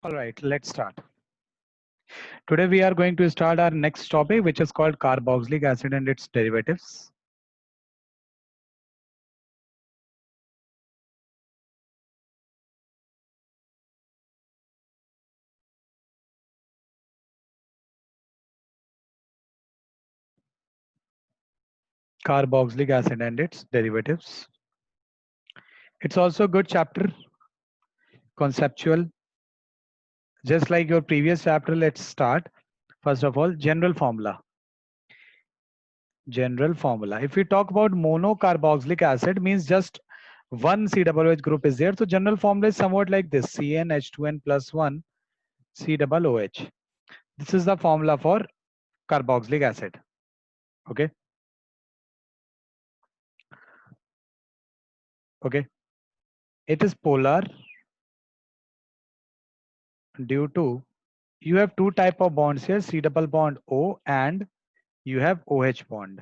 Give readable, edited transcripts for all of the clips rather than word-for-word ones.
All right, let's start. Today we are going to start our next topic, which is called carboxylic acid and its derivatives. Carboxylic acid and its derivatives. It's also a good chapter, conceptual. Just like your previous chapter, let's start. First of all, general formula. General formula. If we talk about monocarboxylic acid, means just one COOH group is there. So general formula is somewhat like this: CnH2n plus 1 COOH. This is the formula for carboxylic acid. Okay. Okay. It is polar due to you have two type of bonds here, C double bond O and you have OH bond.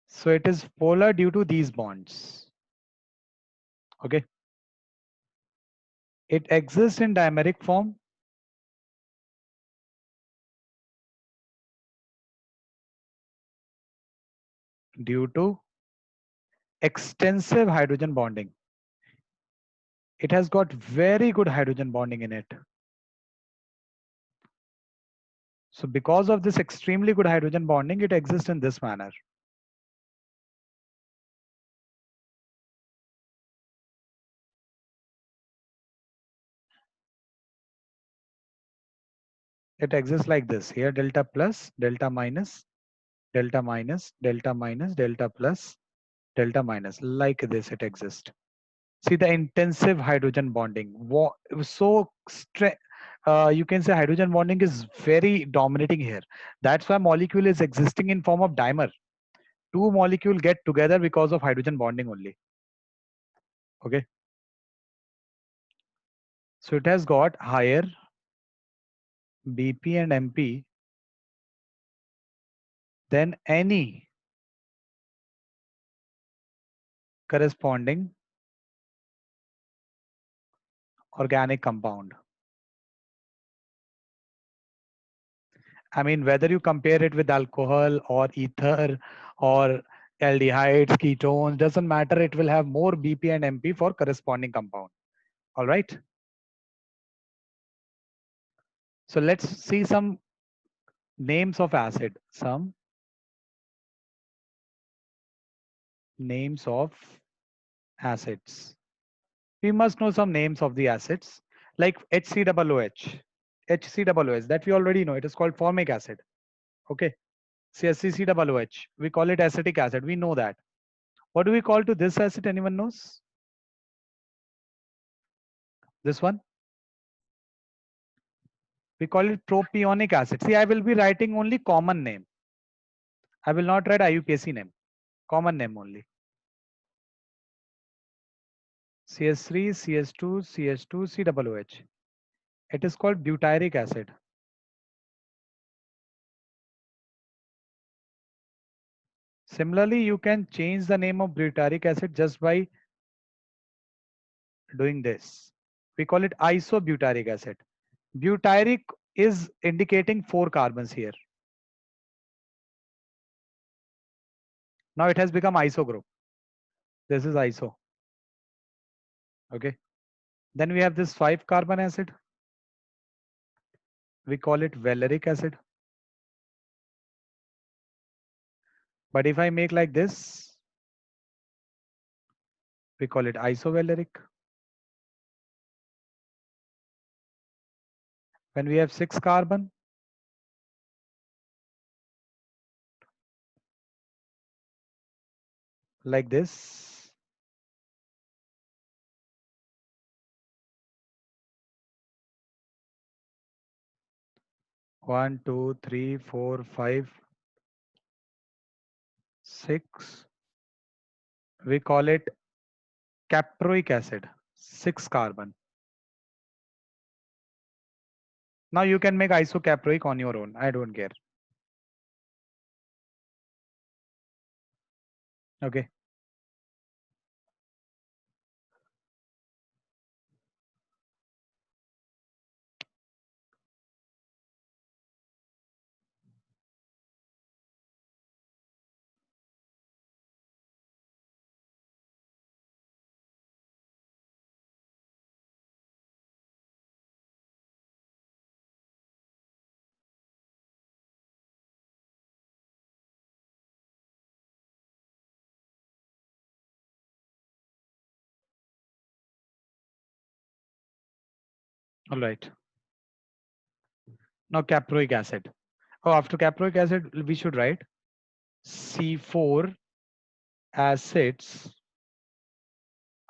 So it is polar due to these bonds. Okay. It exists in dimeric form due to extensive hydrogen bonding. It has got very good hydrogen bonding in it. So because of this extremely good hydrogen bonding, it exists in this manner. It exists like this. Here delta plus, delta minus, delta minus, delta minus, delta plus, delta minus. Like this it exists. See the intensive hydrogen bonding. You can say hydrogen bonding is very dominating here. That's why molecule is existing in form of dimer. Two molecule get together because of hydrogen bonding only. Okay. So it has got higher BP and MP than any corresponding organic compound. I mean, whether you compare it with alcohol or ether or aldehydes, ketones, doesn't matter. It will have more BP and MP for corresponding compound. All right. So let's see some names of acid. Some names of acids. We must know some names of the acids like HCOOH. HCOOH that we already know. It is called formic acid. Okay. CSCCOOH. We call it acetic acid. We know that. What do we call to this acid? Anyone knows? This one? We call it propionic acid. See, I will be writing only common name. I will not write IUPAC name. Common name only. CS3, CS2, CS2, COOH. It is called butyric acid. Similarly, you can change the name of butyric acid just by doing this. We call it isobutyric acid. Butyric is indicating 4 carbons here. Now it has become iso group. This is iso. Okay. Then we have this 5 carbon acid. We call it valeric acid. But if I make like this, we call it isovaleric. When we have 6 carbon, like this, one, two, three, four, 5, 6. We call it caproic acid, 6 carbon. Now you can make isocaproic on your own. I don't care. Okay. All right. Now caproic acid. Oh, after caproic acid, we should write C4 acids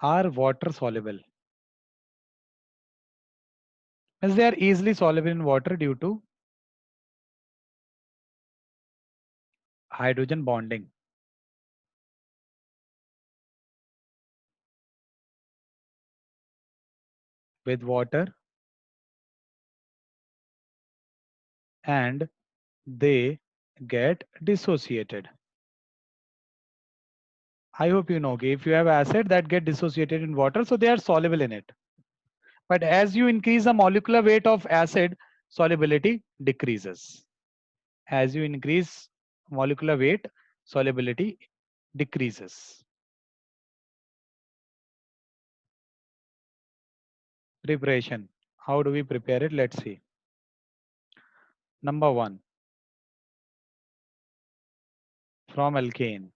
are water soluble. As they are easily soluble in water due to hydrogen bonding with water, and they get dissociated. I hope you know, okay, if you have acid that get dissociated in water, so they are soluble in it. But as you increase the molecular weight of acid, solubility decreases. As you increase molecular weight, solubility decreases. Preparation. How do we prepare it? Let's see. Number one, from alkane.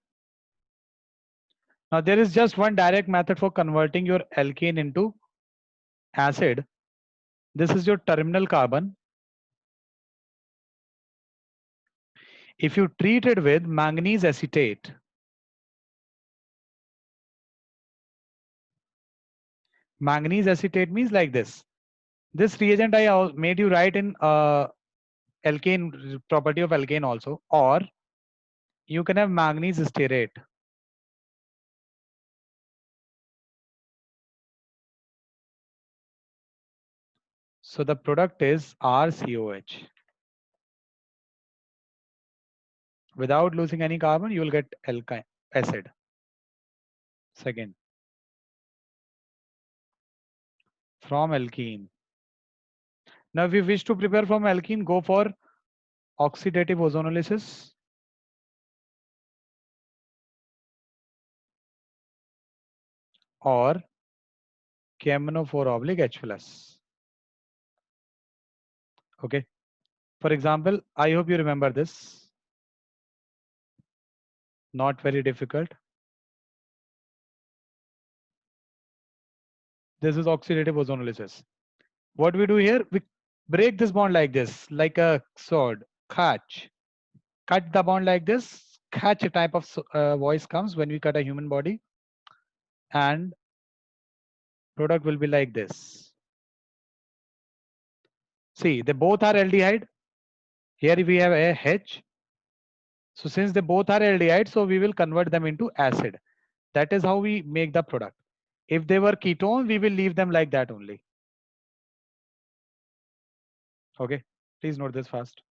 Now there is just one direct method for converting your alkane into acid. This is your terminal carbon. If you treat it with manganese acetate, manganese acetate means like this. This reagent I made you write in alkane, property of alkane also, or you can have manganese stearate. So the product is RCOH. Without losing any carbon, you will get alkyne acid. Second, from alkene. Now, if you wish to prepare from alkene, go for oxidative ozonolysis or KMNO4 H plus. Okay. For example, I hope you remember this. Not very difficult. This is oxidative ozonolysis. What we do here, we break this bond like this, like a sword. Catch. Cut the bond like this. Catch a type of voice comes when we cut a human body. And product will be like this. See, they both are aldehyde. Here we have a H. So since they both are aldehyde, so we will convert them into acid. That is how we make the product. If they were ketone, we will leave them like that only. Okay, please note this fast.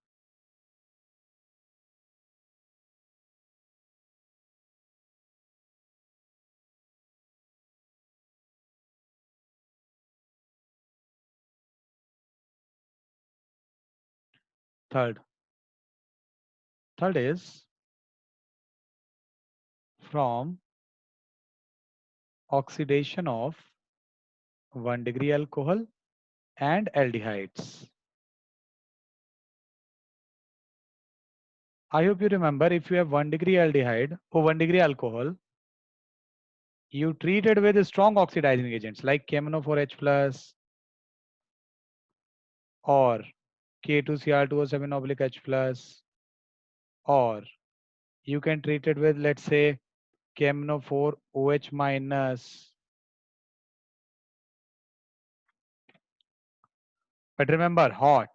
Third is from oxidation of 1-degree alcohol and aldehydes. I hope you remember, if you have 1-degree aldehyde or 1-degree alcohol, you treat it with strong oxidizing agents like KMNO4H plus or K2Cr2O7 H plus, or you can treat it with, let's say, KMNO4OH minus. But remember, hot.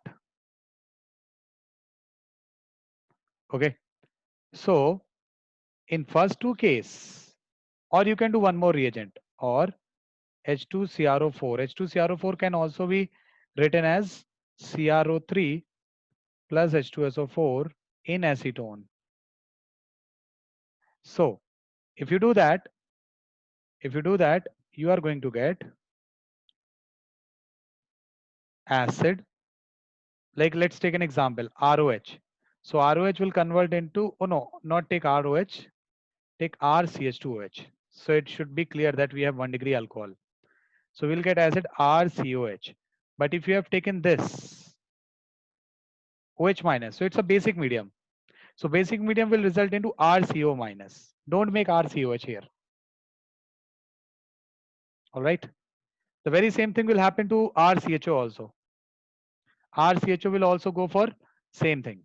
Okay. So in first two case, or you can do one more reagent, or H2CrO4. H2CrO4 can also be written as CrO3 plus H2SO4 in acetone. So if you do that, you are going to get acid. Like let's take an example, ROH. So ROH will convert into, oh no, not take ROH, take RCH2OH. So it should be clear that we have 1-degree alcohol. So we'll get acid RCOH. But if you have taken this OH minus, so it's a basic medium. So basic medium will result into RCO minus. Don't make RCOH here. All right. The very same thing will happen to RCHO also. RCHO will also go for same thing.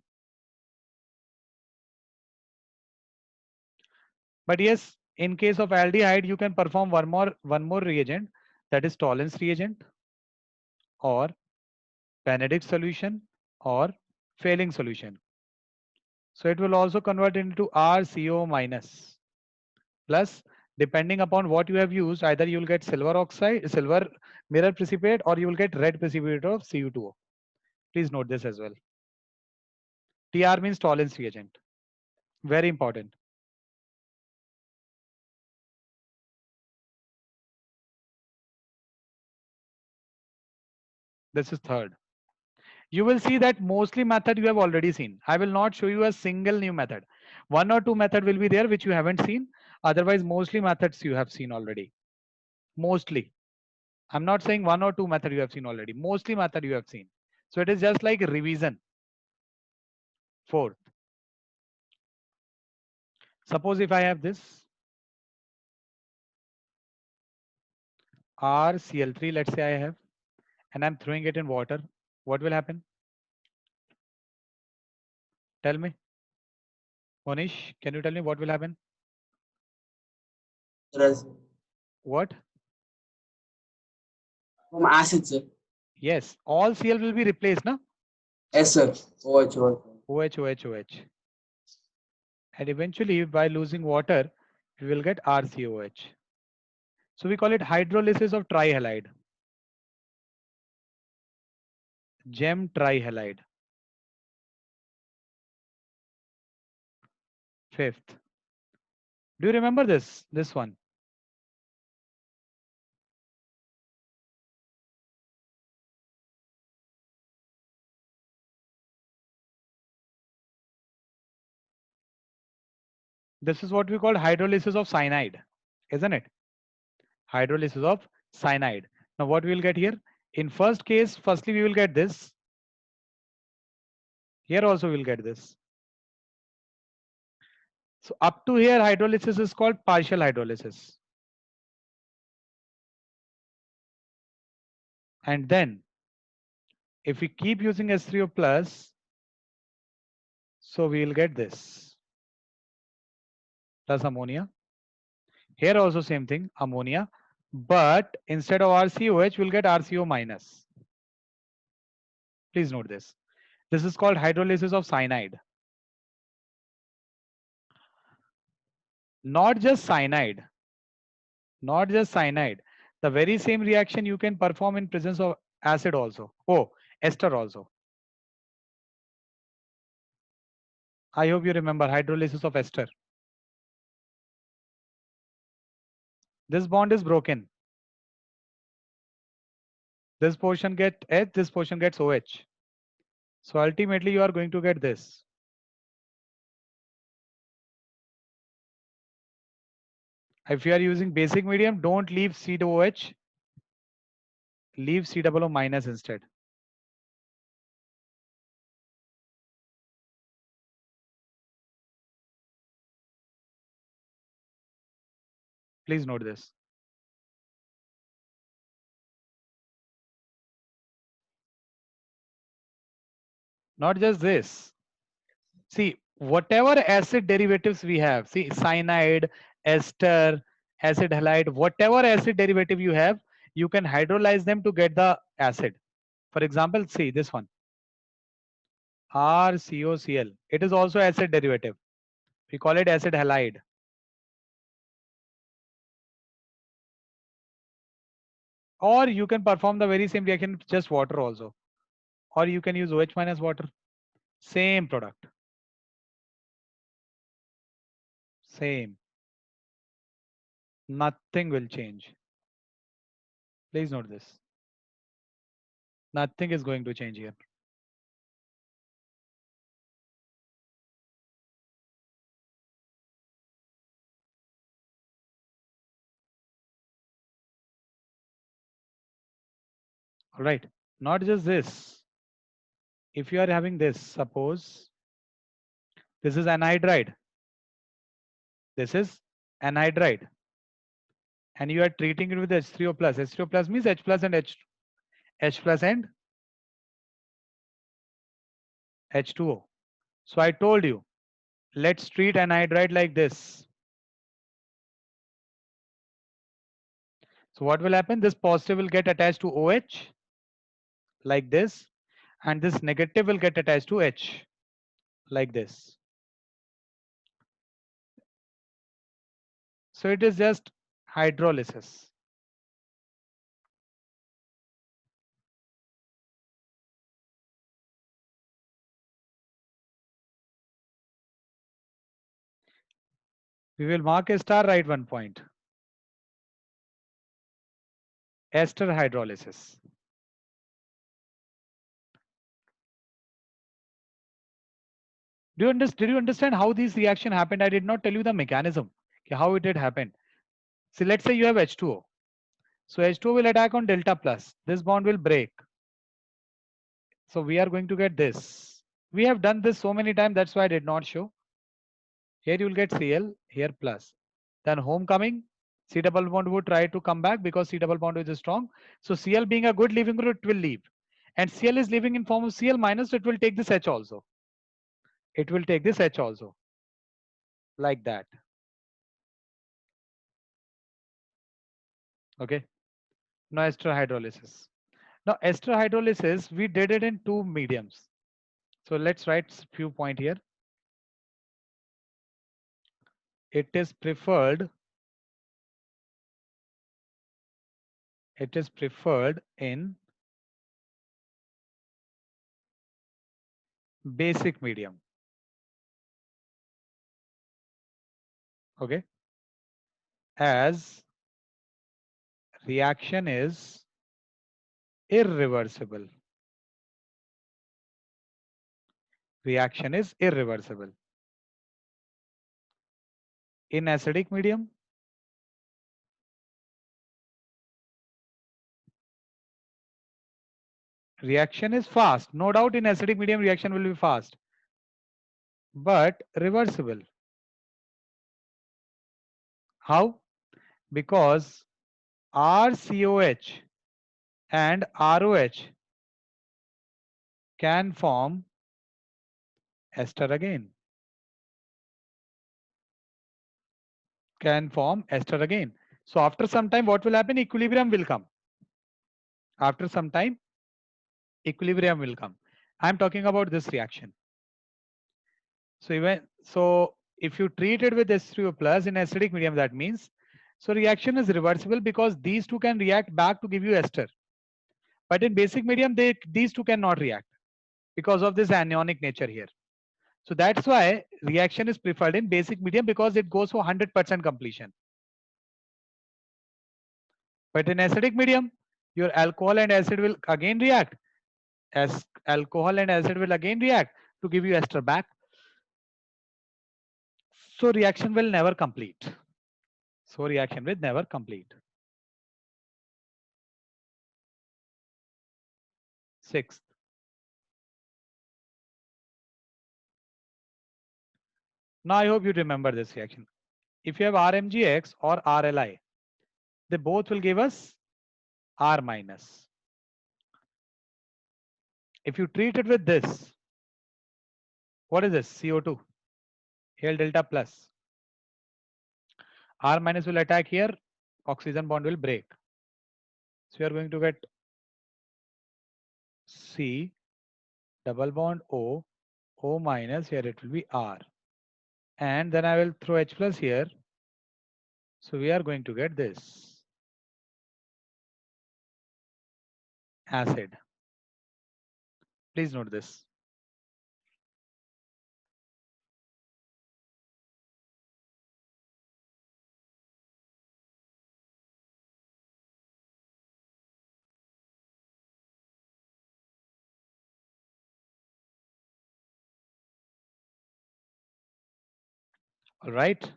But yes, in case of aldehyde, you can perform one more reagent, that is Tollens reagent or Benedict solution or Fehling solution. So it will also convert into RCO minus plus, depending upon what you have used, either you will get silver mirror precipitate, or you will get red precipitate of Cu2O. Please note this as well. TR means Tollens reagent. Very important. This is third. You will see that mostly method you have already seen. I will not show you a single new method. One or two method will be there which you haven't seen. Otherwise, mostly methods you have seen already. Mostly. I'm not saying one or two method you have seen already. Mostly method you have seen. So it is just like revision. Fourth. Suppose if I have this RCl3, let's say I have, and I'm throwing it in water, what will happen? Tell me. Monish, can you tell me what will happen? Yes. What? From acid, sir. Yes, all Cl will be replaced, no? Yes, sir. OH. OH, OH, OH. And eventually, by losing water, we will get RCOH. So we call it hydrolysis of trihalide. Gem trihalide. Fifth. Do you remember this? This one. This is what we call hydrolysis of cyanide, isn't it? Hydrolysis of cyanide. Now what we will get here? In first case, firstly we will get this. Here also we will get this. So up to here hydrolysis is called partial hydrolysis. And then if we keep using H3O plus, so we will get this plus ammonia. Here also same thing, ammonia, but instead of RCOH, we'll get RCO minus. Please note this. This is called hydrolysis of cyanide. Not just cyanide, not just cyanide. The very same reaction you can perform in presence of acid also. Oh, ester also. I hope you remember hydrolysis of ester. This bond is broken. This portion gets H, this portion gets OH. So ultimately you are going to get this. If you are using basic medium, don't leave C2OH. Leave COO minus instead. Please note this. Not just this. See, whatever acid derivatives we have, see cyanide, ester, acid halide, whatever acid derivative you have, you can hydrolyze them to get the acid. For example, see this one, RCOCl. It is also acid derivative. We call it acid halide. Or you can perform the very same reaction with just water also. Or you can use OH minus water. Same product. Same. Nothing will change. Please note this. Nothing is going to change here. All right. Not just this. If you are having this, suppose this is anhydride. This is anhydride. And you are treating it with H3O plus. H3O plus means H plus and H plus and H2O. So I told you, let's treat anhydride like this. So what will happen? This positive will get attached to OH like this, and this negative will get attached to H like this. So it is just hydrolysis. We will mark a star, write 1 point. Ester hydrolysis. Did you understand how this reaction happened? I did not tell you the mechanism, how it had happened. So let's say you have H2O. So H2O will attack on delta plus. This bond will break. So we are going to get this. We have done this so many times, that's why I did not show. Here you will get Cl, here plus. Then homecoming, C double bond would try to come back because C double bond is strong. So Cl being a good leaving group, it will leave. And Cl is leaving in form of Cl minus, so it will take this H also. It will take this H also. Like that. Okay. Now ester hydrolysis. Now ester hydrolysis, we did it in 2 mediums. So let's write few point here. It is preferred in basic medium. Okay. As reaction is irreversible. Reaction is irreversible. In acidic medium, reaction is fast. No doubt in acidic medium reaction will be fast, but reversible. How? Because RCOH and ROH can form ester again. Can form ester again. So after some time, what will happen? Equilibrium will come. After some time, equilibrium will come. I'm talking about this reaction. So if you treat it with H3O plus in acidic medium, that means so reaction is reversible because these two can react back to give you ester. But in basic medium, these two cannot react because of this anionic nature here. So that's why reaction is preferred in basic medium because it goes for 100% completion. But in acidic medium, your alcohol and acid will again react. As alcohol and acid will again react to give you ester back. So reaction will never complete. So reaction will never complete. 6th. Now I hope you remember this reaction. If you have RMGX or RLI, they both will give us R minus. If you treat it with this, what is this? CO2. Here delta plus. R minus will attack here, oxygen bond will break. So you are going to get C double bond O, O minus, here it will be R. And then I will throw H plus here. So we are going to get this acid. Please note this. All right.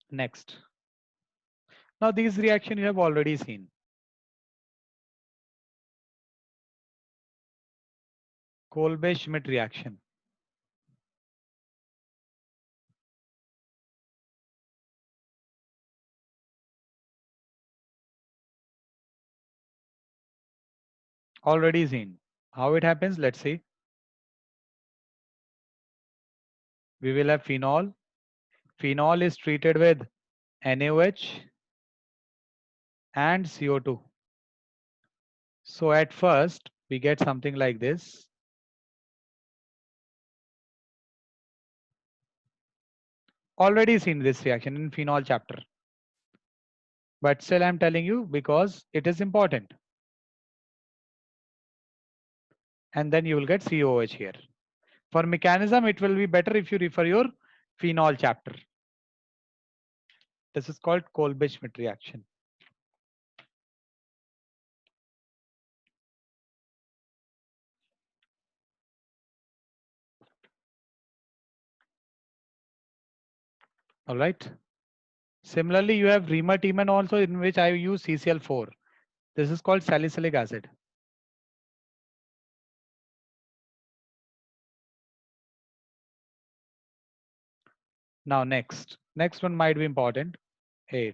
Next. Now these reaction you have already seen. Kolbe-Schmidt reaction. Already seen. How it happens? Let's see. We will have phenol. Phenol is treated with NaOH and CO2. So at first we get something like this. Already seen this reaction in phenol chapter. But still I'm telling you because it is important. And then you will get COH here. For mechanism, it will be better if you refer your phenol chapter. This is called Kolbe-Schmidt reaction. All right. Similarly, you have Riemer-Tiemann also, in which I use CCl4. This is called salicylic acid. Now next one might be important. 8.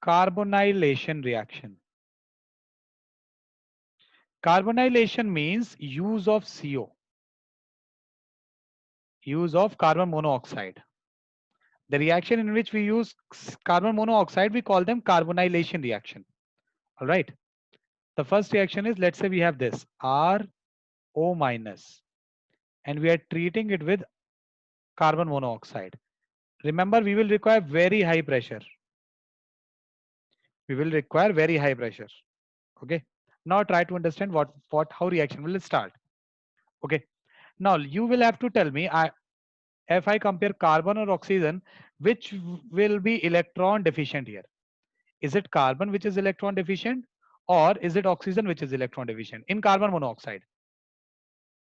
Carbonylation reaction. Carbonylation means use of CO, use of carbon monoxide. The reaction in which we use carbon monoxide, we call them carbonylation reaction. All right. The first reaction is, let's say we have this RO minus, and we are treating it with carbon monoxide. Remember, we will require very high pressure. We will require very high pressure. Okay. Now try to understand how reaction will start. Okay. Now you will have to tell me, if I compare carbon or oxygen, which will be electron deficient here? Is it carbon which is electron deficient, or is it oxygen which is electron deficient in carbon monoxide?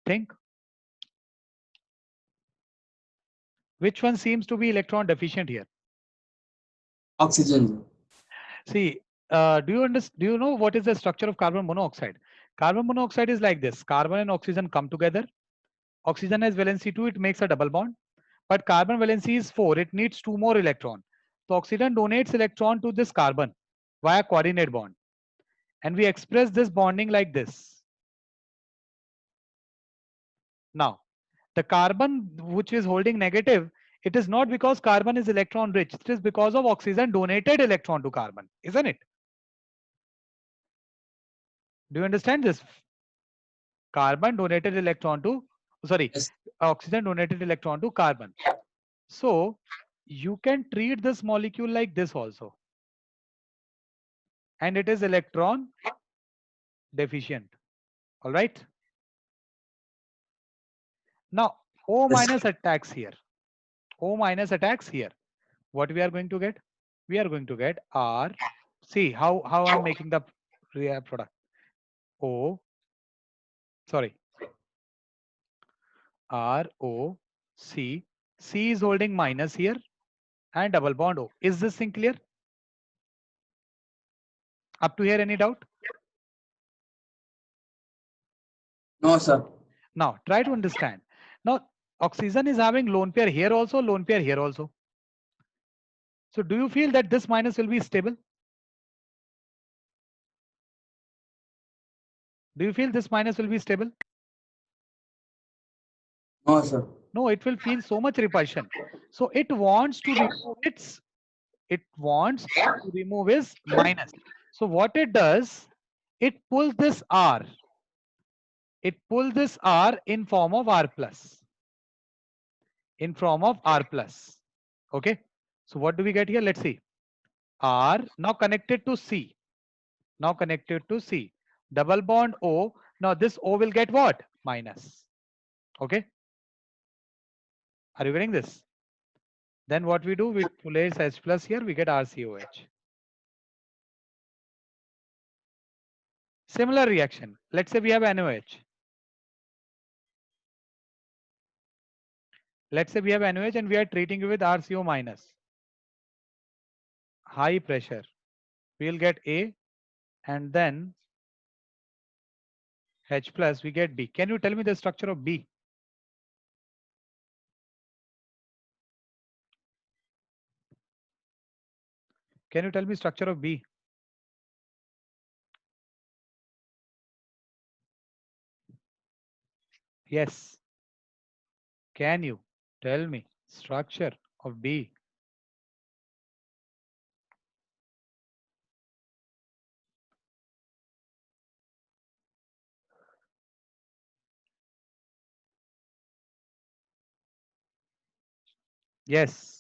Think. Which one seems to be electron deficient here? Oxygen. See, do you know what is the structure of carbon monoxide? Carbon monoxide is like this. Carbon and oxygen come together. Oxygen has valency 2, it makes a double bond. But carbon valency is 4, it needs 2 more electron. So oxygen donates electron to this carbon via coordinate bond. And we express this bonding like this. Now, the carbon which is holding negative, it is not because carbon is electron rich, it is because of oxygen donated electron to carbon, isn't it? Do you understand this? Carbon donated electron to, sorry, Yes. oxygen donated electron to carbon. So you can treat this molecule like this also. And it is electron deficient. All right. Now O Yes. minus attacks here. O minus attacks here. What we are going to get? We are going to get R. See how I'm making the product. O, sorry, R O C. C is holding minus here and double bond O. Is this thing clear? Up to here, any doubt? No, sir. Now try to understand. Now oxygen is having lone pair here also, lone pair here also. So do you feel that this minus will be stable? Do you feel this minus will be stable? No, sir. No, it will feel so much repulsion. So it wants to remove its, it wants to remove its minus. So what it does, it pulls this R. It pulls this R in form of R plus. In form of R plus. Okay. So what do we get here? Let's see. R now connected to C. Now connected to C. Double bond O. Now this O will get what? Minus. Okay. Are you getting this? Then what we do, we place H plus here, we get RCOH. Similar reaction. Let's say we have NOH. Let's say we have NOH and we are treating it with RCO minus. High pressure. We will get A, and then H plus, we get B. Can you tell me the structure of B? Can you tell me structure of B? Yes. Can you tell me structure of B? Yes.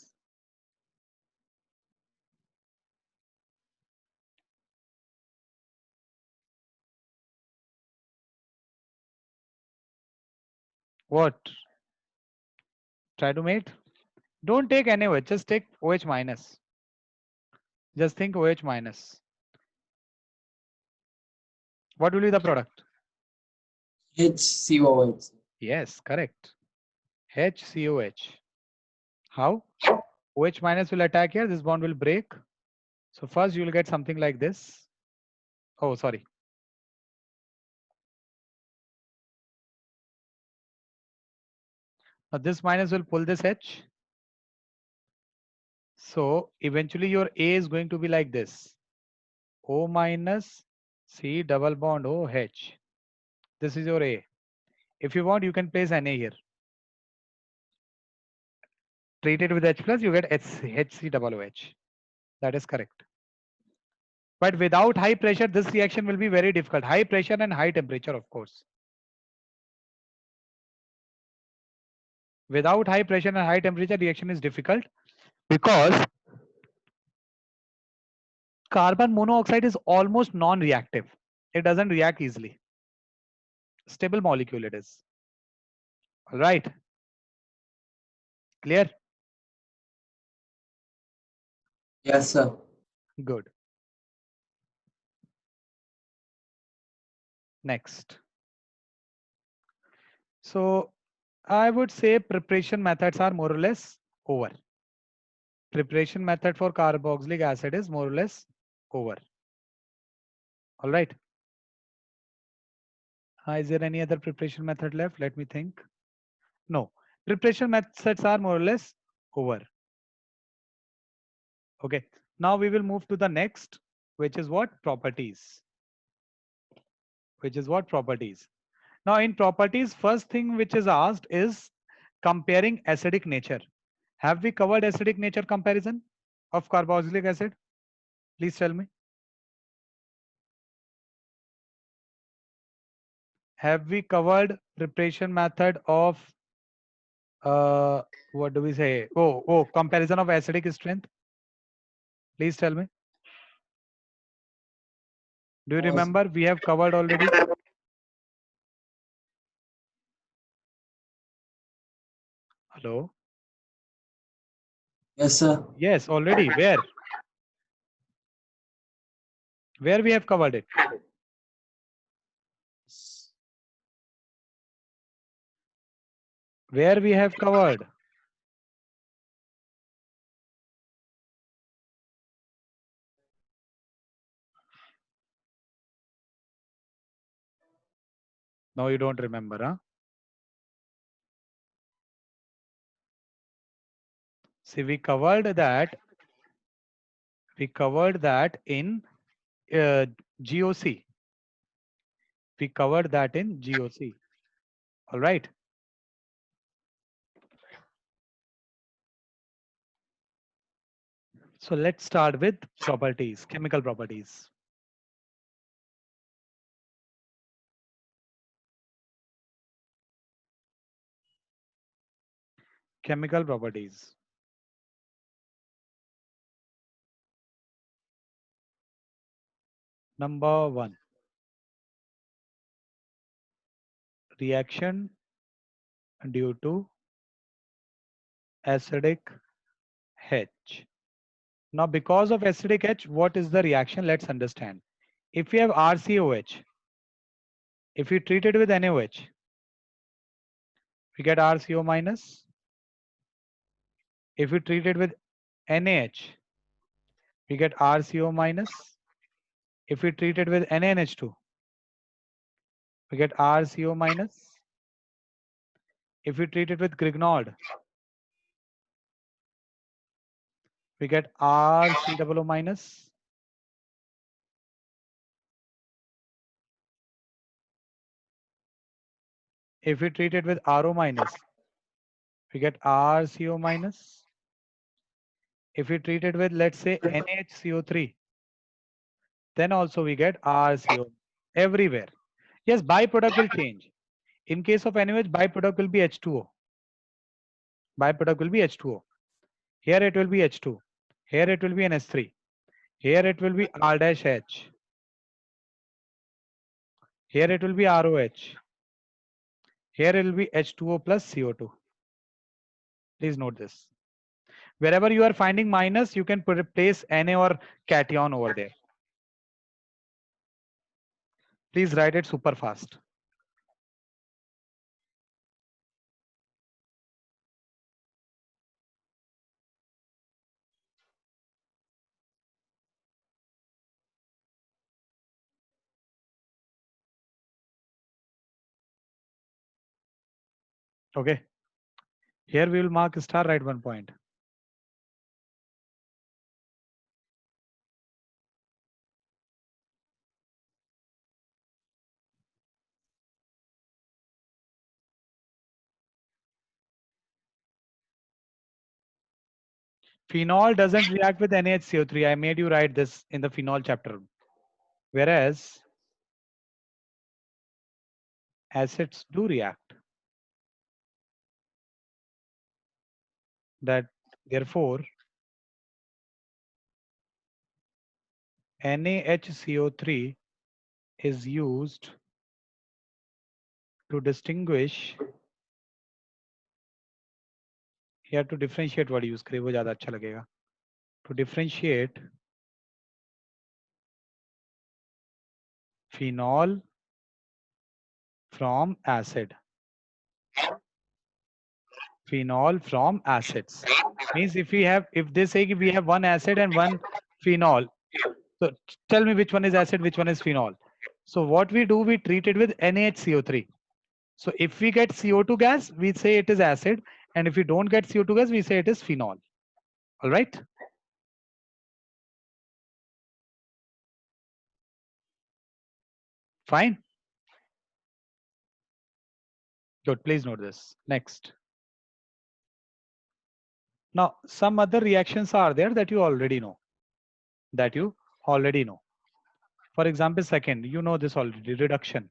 What? Try to mate? Don't take NaOH, just take OH minus. Just think OH minus. What will be the product? HCOH. Yes, correct. HCOH. How? OH minus will attack here, this bond will break. So first you will get something like this. Oh, sorry. Now this minus will pull this H. So eventually your A is going to be like this. O minus C double bond OH. This is your A. If you want, you can place Na here. Treat it with H plus, you get HC double OH. That is correct. But without high pressure, this reaction will be very difficult. High pressure and high temperature, of course. Without high pressure and high temperature, reaction is difficult because carbon monoxide is almost non-reactive. It doesn't react easily. Stable molecule it is. All right. Clear? Yes, sir. Good. Next. So I would say preparation methods are more or less over. Preparation method for carboxylic acid is more or less over. All right. Is there any other preparation method left? Let me think. No. Preparation methods are more or less over. Okay. Now we will move to the next, which is what? Properties. Which is what? Properties. Now in properties, first thing which is asked is comparing acidic nature. Have we covered acidic nature comparison of carboxylic acid? Please tell me. Have we covered preparation method of what do we say? Oh, comparison of acidic strength. Please tell me. Do you No, sir. remember? We have covered already. Hello. Yes, sir. Yes, already. Where? Where we have covered it? Where we have covered? No, you don't remember, huh? See, we covered that. We covered that in GOC. We covered that in GOC. All right. So let's start with properties, chemical properties. Chemical properties. Number one, reaction due to acidic H. Now, because of acidic H, what is the reaction? Let's understand. If we have RCOH, if we treat it with NaOH, we get RCO minus. If we treat it with NaH, we get RCO minus. If we treat it with NaNH2, we get RCO minus. If we treat it with Grignard, we get RCOO minus. If we treat it with RO minus, we get RCO minus. If we treat it with, let's say, NaHCO3, then also we get RCO everywhere. Yes, byproduct will change. In case of NaOH, byproduct will be H2O. Byproduct will be H2O. Here it will be H2. Here it will be NH3. Here it will be R dash H. Here it will be ROH. Here it will be H2O plus CO2. Please note this. Wherever you are finding minus, you can place Na or cation over there. Please write it super fast. Okay. Here we will mark star, write 1 point. Phenol doesn't react with NaHCO3. I made you write this in the phenol chapter. Whereas acids do react. That therefore NaHCO3 is used to distinguish. Here to differentiate word use करिए वो ज़्यादा अच्छा लगेगा. To differentiate phenol from acid. Phenol from acids means if they say we have one acid and one phenol, so tell me which one is acid, which one is phenol. So what we do, we treat it with NaHCO3. So if we get CO2 gas, we say it is acid, and if we don't get CO2 gas, we say it is phenol. All right. Fine. Good. Please note this. Next. Now, some other reactions are there that you already know. For example, second, you know this already, reduction.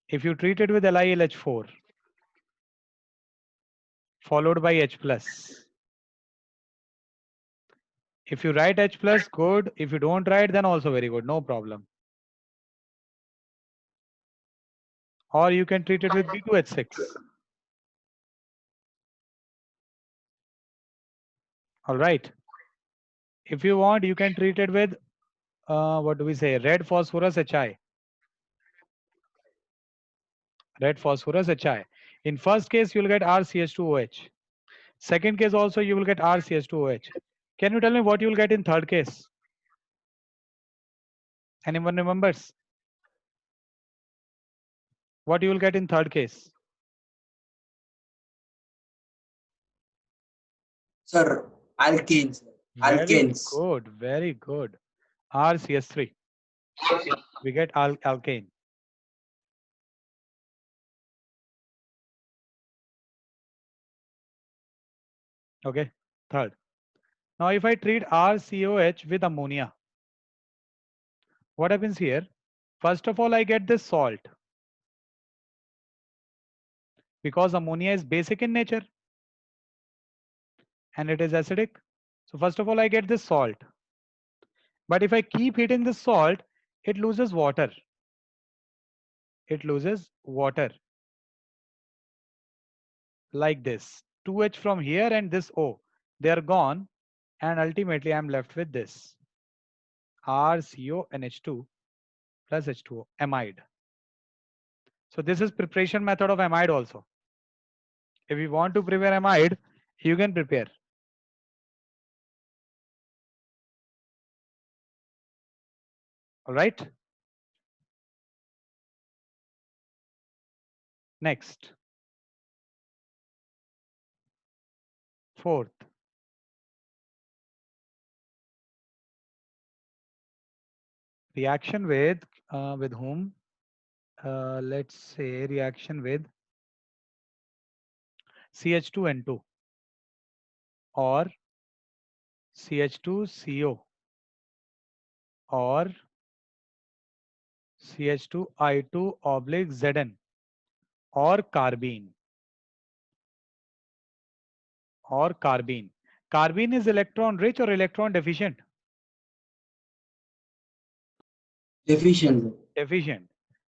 If you treat it with LiLH4 followed by H plus. If you write H plus, good. If you don't write, then also very good. No problem. Or you can treat it with B2H6. All right. If you want, you can treat it with, what do we say? Red phosphorus HI. Red phosphorus HI. In first case, you will get RCH2OH. Second case also, you will get RCH2OH. Can you tell me what you will get in third case? Anyone remembers? What you will get in third case? Sir, alkenes. Very Alkanes. good. Very good. RCH3. We get alkane. Okay. Third. Now, if I treat RCOH with ammonia, what happens here? First of all, I get this salt because ammonia is basic in nature and it is acidic. So first of all, I get this salt. But if I keep heating this salt, it loses water. It loses water like this. 2H from here and this O, they are gone. And ultimately, I'm left with this RCONH2 plus H2O, amide. So this is preparation method of amide also. If you want to prepare amide, you can prepare. All right. Next. Fourth, reaction with whom? Let's say reaction with CH2N2 or CH2CO or CH2I2 oblique Zn or carbene or carbene. Carbene is electron rich or electron deficient? Deficient. Deficient.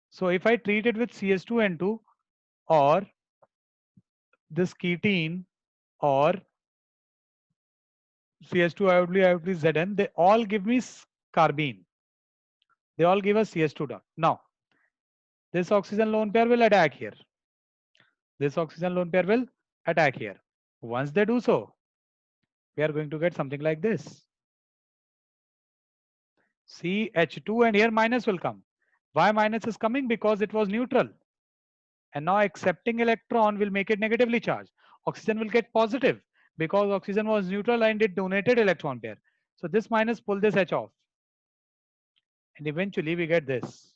So if I treat it with CH2N2 or this ketene or CH2 iodine Zn, they all give me carbene. They all give us CH2 dot. Now, this oxygen lone pair will attack here. This oxygen lone pair will attack here. Once they do so, we are going to get something like this. CH2 and here minus will come. Why minus is coming? Because it was neutral. And now accepting electron will make it negatively charged. Oxygen will get positive because oxygen was neutral and it donated electron pair. So this minus pull this H off. And eventually we get this.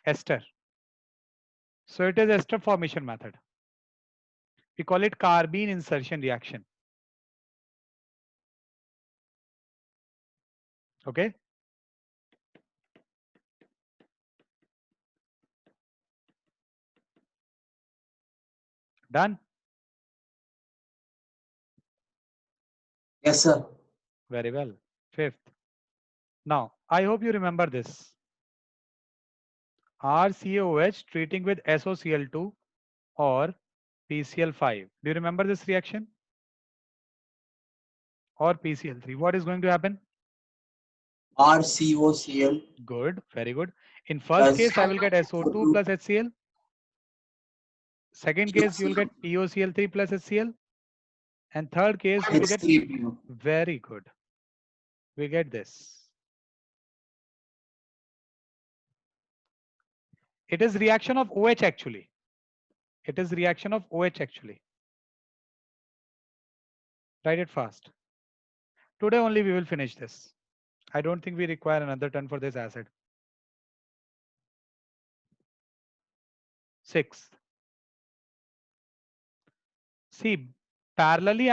Ester. So it is ester formation method. We call it carbene insertion reaction. Okay. Done. Yes, sir. Very well. Fifth. Now, I hope you remember this. RCOH treating with SOCl2 or PCl5. Do you remember this reaction? Or PCl3. What is going to happen? RCOCl Good. Very good. In first plus case, I will get SO2 plus HCl. Second case, you will get POCl3 plus HCl. And third case, you will get H3PO. very good. We get this. It is reaction of OH actually. It is reaction of OH actually. Write it fast. Today only we will finish this. I don't think we require another turn for this acid. Sixth. See, parallelly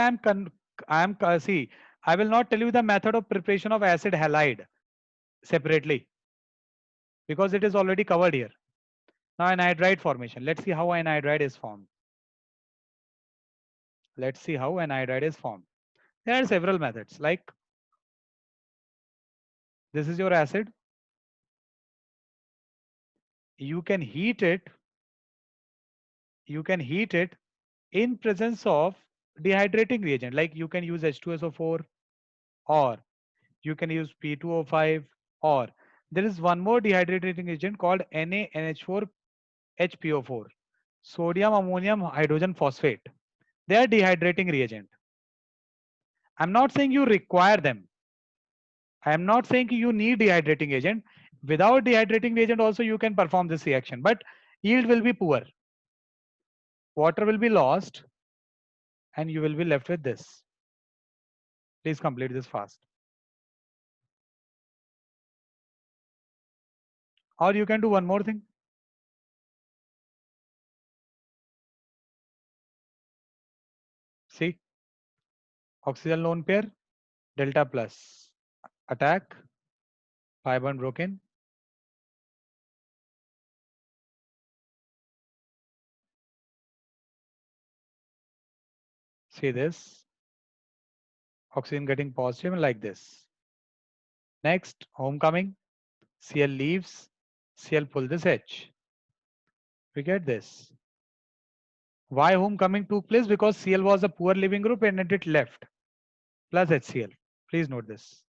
I will not tell you the method of preparation of acid halide separately because it is already covered here. Now anhydride formation. Let's see how anhydride is formed. Let's see how anhydride is formed. There are several methods like this is your acid. You can heat it. You can heat it in presence of dehydrating reagent. Like you can use H2SO4 or you can use P2O5 or there is one more dehydrating agent called NaNH4 HPO4, sodium ammonium hydrogen phosphate. They are dehydrating reagent. I'm not saying you require them. I am not saying you need dehydrating agent. Without dehydrating reagent also you can perform this reaction, but yield will be poor. Water will be lost and you will be left with this. Please complete this fast. Or you can do one more thing. See, oxygen lone pair, delta plus, attack, pi bond broken. See this, oxygen getting positive like this. Next, homecoming, Cl leaves, Cl pull this H. We get this. Why homecoming took place? Because Cl was a poor leaving group and it left, plus HCl. Please note this.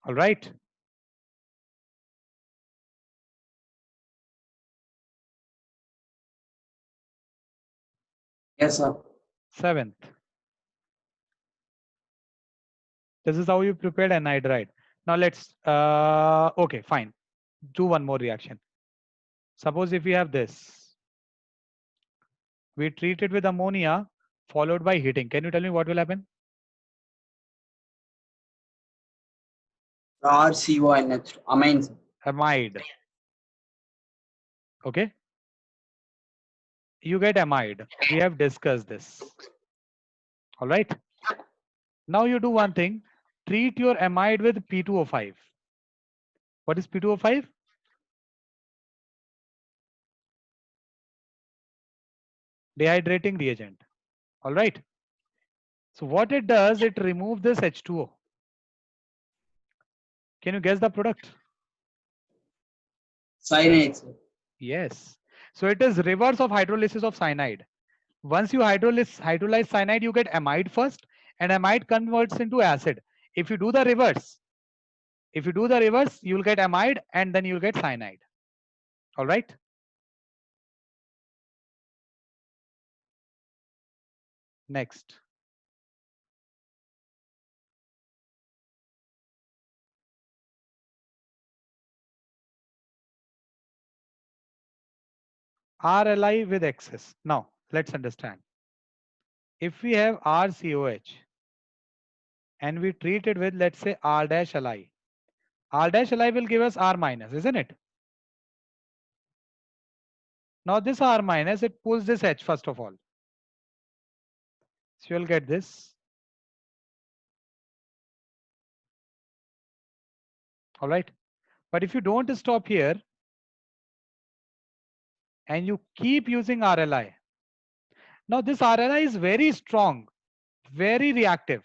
All right. Yes, sir. Seventh. This is how you prepared anide, right? Now let's, okay, fine. Do one more reaction. Suppose if we have this, we treat it with ammonia followed by heating. Can you tell me what will happen? RCONH2 amine, sir. Amide. Okay. You get amide. We have discussed this. All right. Now you do one thing. Treat your amide with P2O5. What is P2O5? Dehydrating reagent. All right. So what it does, it removes this H2O. Can you guess the product? Cyanide, sir. Yes. So it is reverse of hydrolysis of cyanide. Once you hydrolyze cyanide, you get amide first, and amide converts into acid. If you do the reverse, you will get amide and then you'll get cyanide. All right. Next. RLI with excess. Now let's understand. If we have RCOH and we treat it with, let's say, R dash Li, R dash Li will give us R minus, isn't it? Now this R minus, it pulls this H first of all. So you'll get this. All right. But if you don't stop here and you keep using RLI, now this RLI is very strong, very reactive.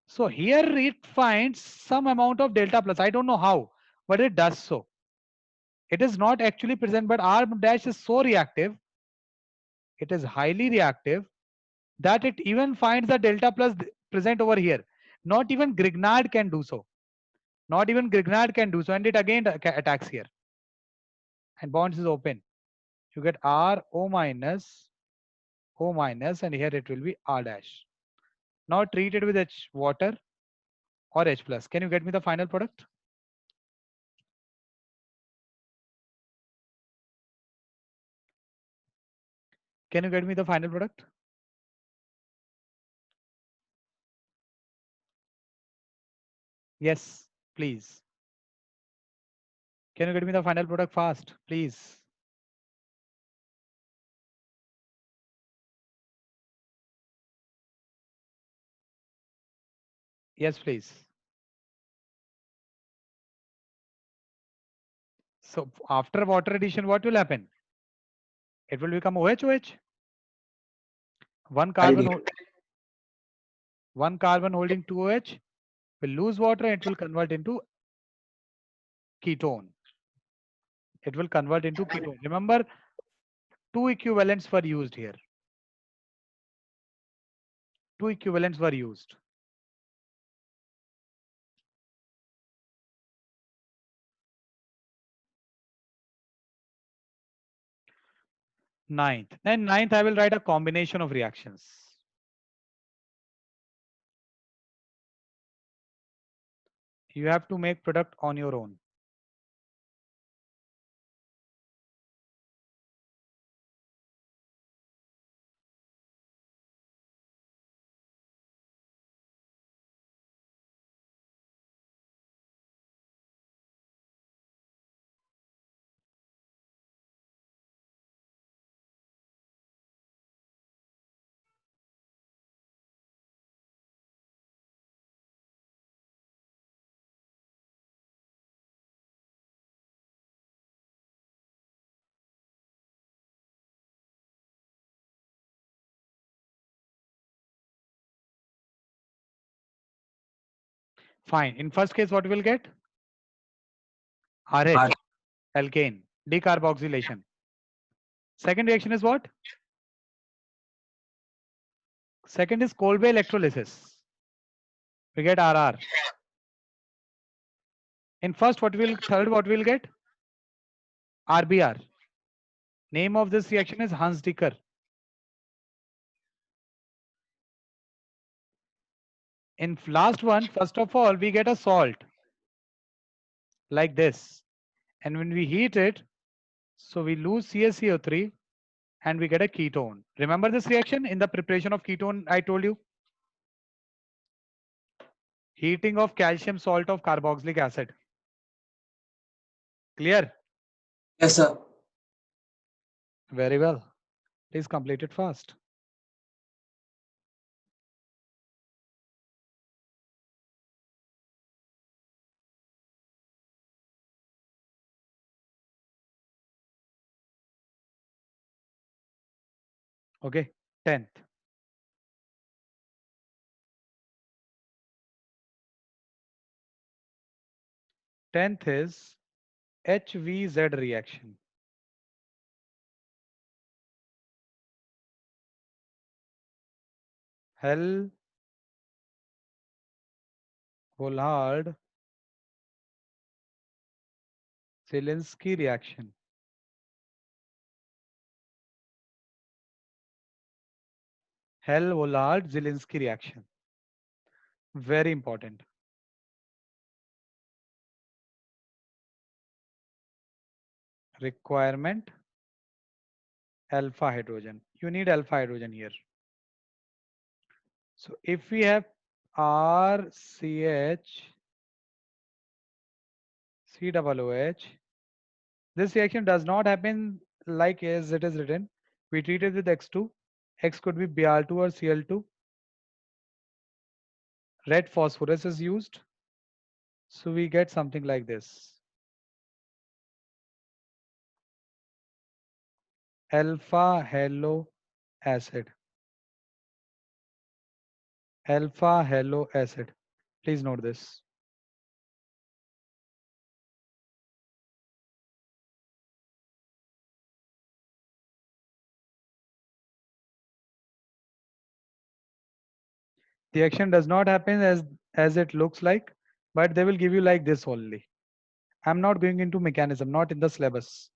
So here it finds some amount of delta plus. I don't know how, but it does so. It is not actually present, but R dash is so reactive. It is highly reactive that it even finds the delta plus present over here. Not even Grignard can do so. Not even Grignard can do so. And it again attacks here. And bonds is open. You get R O minus, and here it will be R dash. Now treat it with H water or H plus. Can you get me the final product? Can you get me the final product? Yes, please. Can you get me the final product fast, please? Yes, please. So after water addition, what will happen? It will become OH. One carbon holding 2 OH will lose water and it will convert into ketone. It will convert into ketone. Remember, 2 equivalents were used here. 2 equivalents were used. Ninth. Then ninth, I will write a combination of reactions. You have to make product on your own. Fine. In first case, what we'll get? RH, alkane, decarboxylation. Second reaction is what? Second is Kolbe electrolysis. We get RR. In first, third, what we'll get? RBR. Name of this reaction is Hans-Dicker. In last one, first of all, we get a salt like this. And when we heat it, so we lose CaCO3 and we get a ketone. Remember this reaction in the preparation of ketone I told you? Heating of calcium salt of carboxylic acid. Clear? Yes, sir. Very well. Please complete it fast. Okay. 10th. 10th is HVZ reaction. Hell Vollard Zielinski reaction. Hell Vollard Zielinski reaction. Very important. Requirement alpha hydrogen. You need alpha hydrogen here. So if we have RCH COOH, this reaction does not happen like as it is written. We treat it with X2. X could be Br2 or Cl2. Red phosphorus is used. So we get something like this. Alpha halo acid. Alpha halo acid. Please note this. The action does not happen as it looks like, but they will give you like this only. I'm not going into mechanism, not in the syllabus.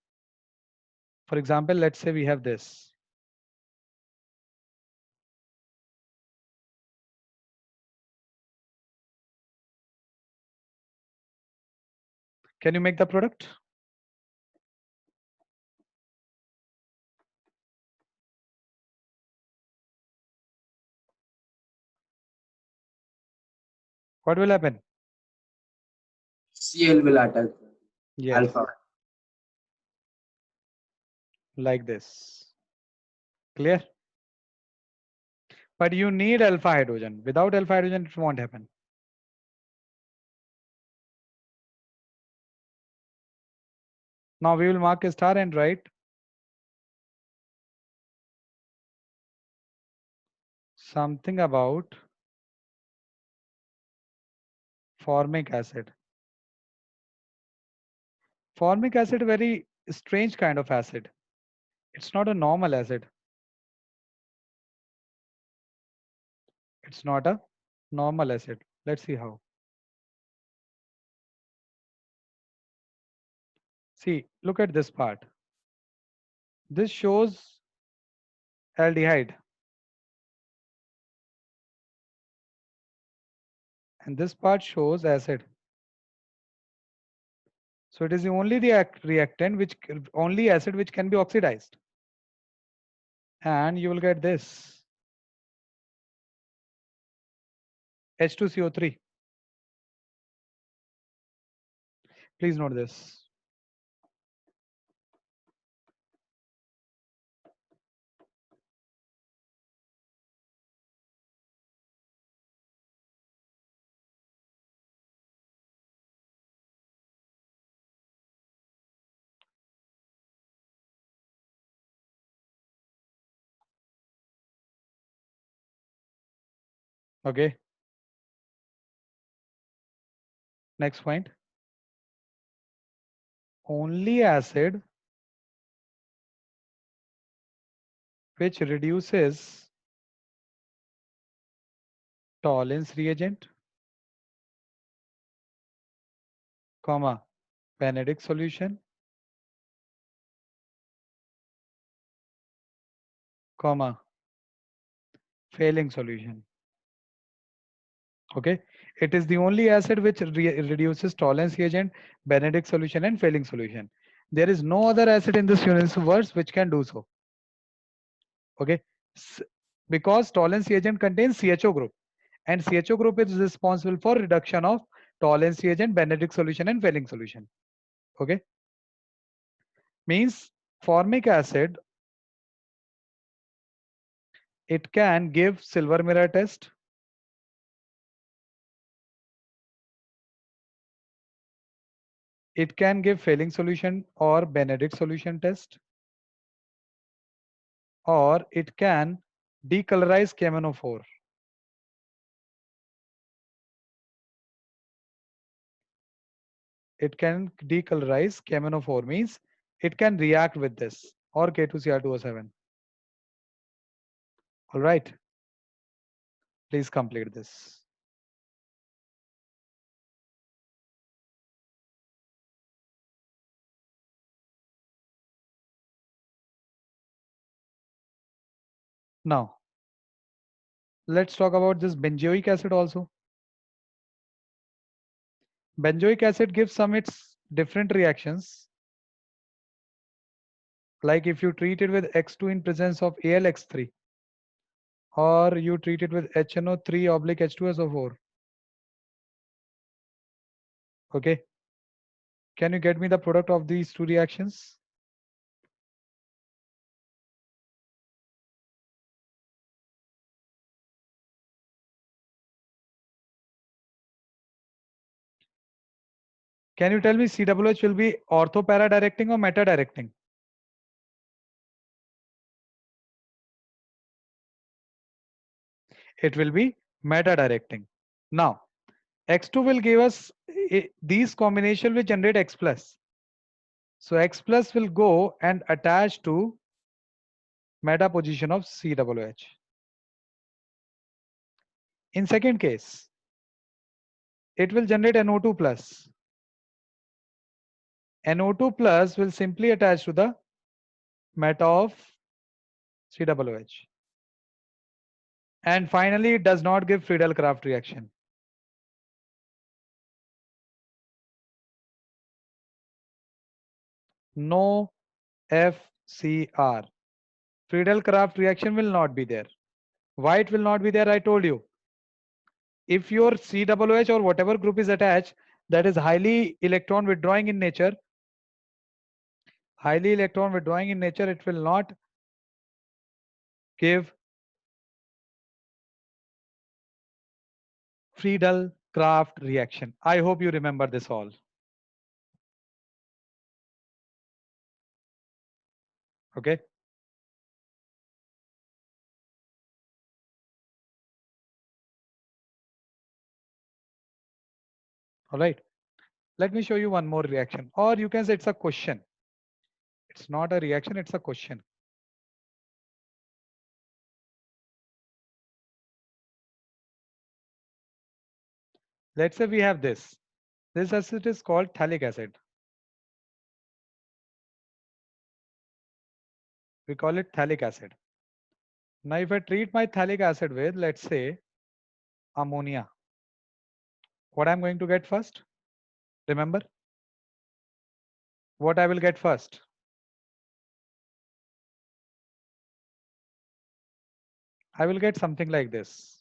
For example, let's say we have this. Can you make the product? What will happen? Cl will attack Yes, alpha. like this. Clear? But you need alpha hydrogen. Without alpha hydrogen, it won't happen. Now we will mark a star and write something about formic acid. Formic acid, very strange kind of acid. It's not a normal acid. It's not a normal acid. Let's see how. See, look at this part. This shows aldehyde. And this part shows acid. So it is only the reactant which only acid which can be oxidized. And you will get this H2CO3. Please note this. Okay. Next point. Only acid which reduces Tollens reagent, comma, Benedict solution, comma, failing solution. Okay, it is the only acid which reduces tolerance reagent, Benedict solution, and failing solution. There is no other acid in this universe which can do so. Okay, because tolerance reagent contains CHO group, and CHO group is responsible for reduction of tolerance reagent, Benedict solution, and failing solution. Okay, means formic acid, it can give silver mirror test, it can give failing solution or Benedict solution test, or it can decolorize KMnO4. It can decolorize KMnO4 means it can react with this or K2Cr2O7. All right, please complete this. Now, let's talk about this benzoic acid also. Benzoic acid gives some its different reactions. Like if you treat it with X2 in presence of AlX3, or you treat it with HNO3 oblique H2SO4. Okay. Can you get me the product of these two reactions? Can you tell me CWH will be ortho-para directing or meta directing? It will be meta directing. Now, X2 will give us these combination will generate X plus. So X plus will go and attach to meta position of CWH. In second case, it will generate NO2 plus. NO2 plus will simply attach to the meta of CWH. And finally, it does not give Friedel-Crafts reaction. No FCR. Friedel-Crafts reaction will not be there. Why it will not be there? I told you. If your CWH or whatever group is attached that is highly electron withdrawing in nature, it will not give Friedel-Crafts reaction. I hope you remember this all. Okay. All right. Let me show you one more reaction, or you can say it's a question. It's not a reaction, it's a question. Let's say we have this. This acid is called phthalic acid. We call it phthalic acid. Now, if I treat my phthalic acid with, let's say, ammonia, what I'm going to get first? Remember what I will get first? I will get something like this.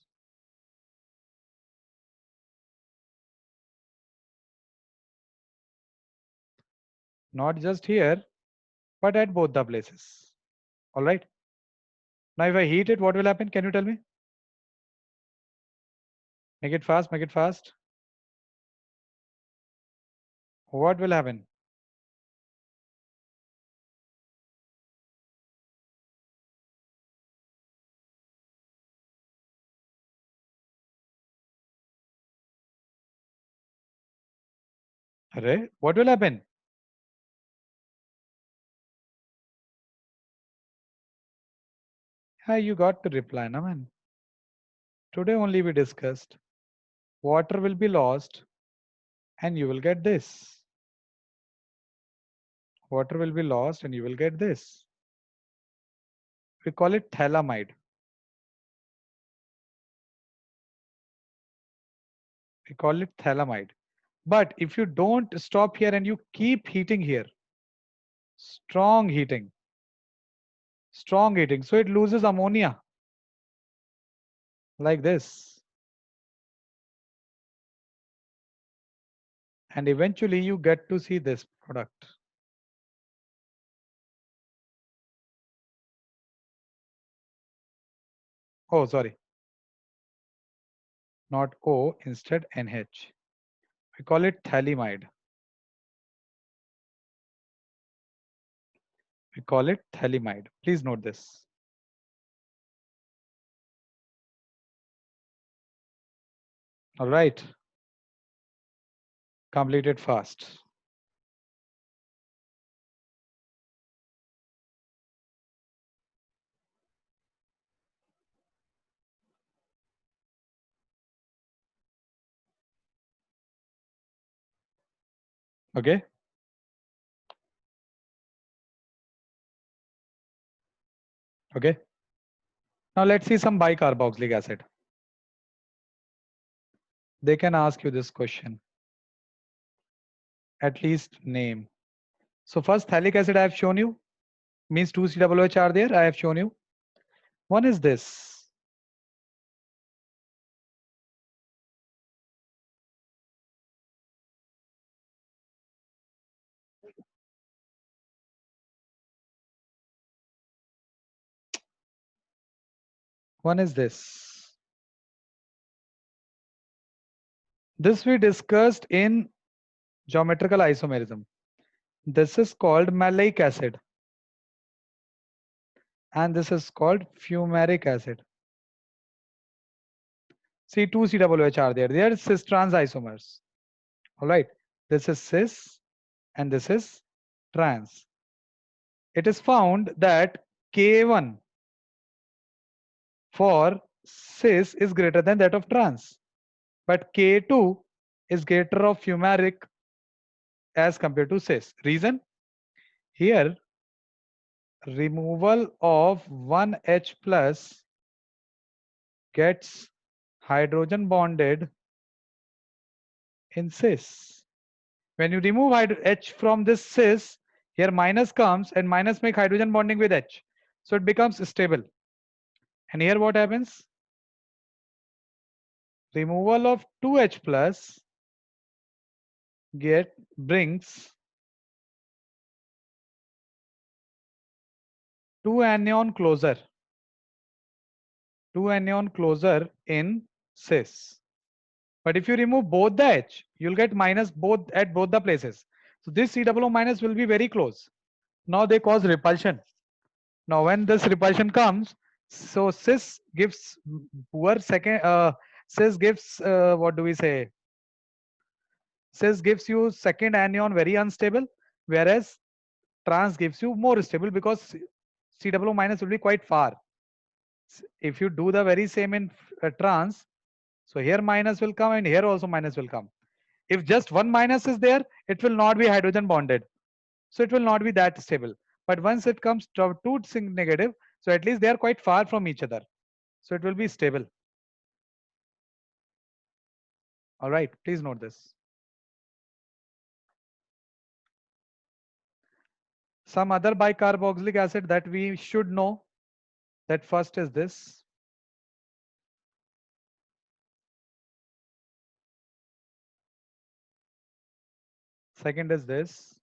Not just here, but at both the places. All right. Now, if I heat it, what will happen? Can you tell me? Make it fast, make it fast. What will happen? Array, what will happen? Yeah, you got to reply, na man. Today only we discussed. Water will be lost and you will get this. Water will be lost and you will get this. We call it phthalimide. We call it phthalimide. But if you don't stop here and you keep heating here, strong heating, so it loses ammonia like this. And eventually you get to see this product. Oh, sorry, not O, instead NH. We call it phthalimide. We call it phthalimide. Please note this. All right. Complete it fast. Okay. Okay. Now let's see some bicarboxylic acid. They can ask you this question. At least name. So first phthalic acid I have shown you. Means 2COOH are there. I have shown you. One is this. One is this. This we discussed in geometrical isomerism. This is called maleic acid. And this is called fumaric acid. See, 2COOH are there. They are cis trans isomers. All right. This is cis and this is trans. It is found that K1 for cis is greater than that of trans. But K2 is greater of fumaric as compared to cis. Reason? Here, removal of 1H plus gets hydrogen bonded in cis. When you remove H from this cis, here minus comes and minus make hydrogen bonding with H. So it becomes stable. And here what happens? Removal of 2H plus brings 2 anion closure. 2 anion closure in cis. But if you remove both the H, you'll get minus both at both the places. So this COO minus will be very close. Now they cause repulsion. Now when this repulsion comes, so cis gives poor second, cis gives, what do we say? Cis gives you second anion very unstable, whereas trans gives you more stable because COO minus will be quite far. If you do the very same in trans, so here minus will come and here also minus will come. If just one minus is there, it will not be hydrogen bonded. So it will not be that stable. But once it comes to two negative, so at least they are quite far from each other. So it will be stable. All right, please note this. Some other bicarboxylic acid that we should know. That first is this. Second is this.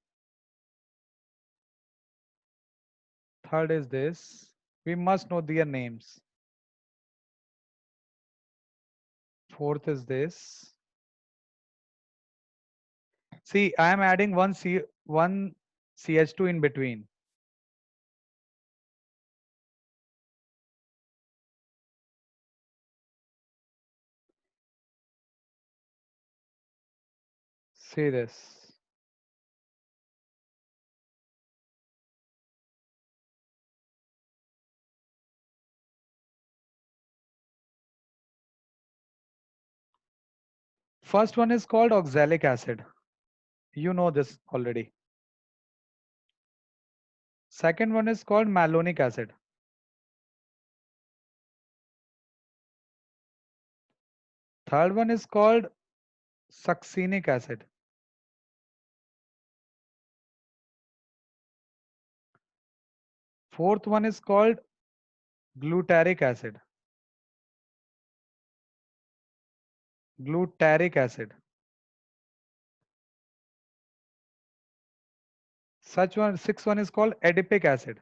Third is this. We must know their names. Fourth is this. See, I am adding one CH2 in between. See this. First one is called oxalic acid. You know this already. Second one is called malonic acid. Third one is called Succinic acid. Fourth one is called glutaric acid. Glutaric acid. Sixth one is called adipic acid.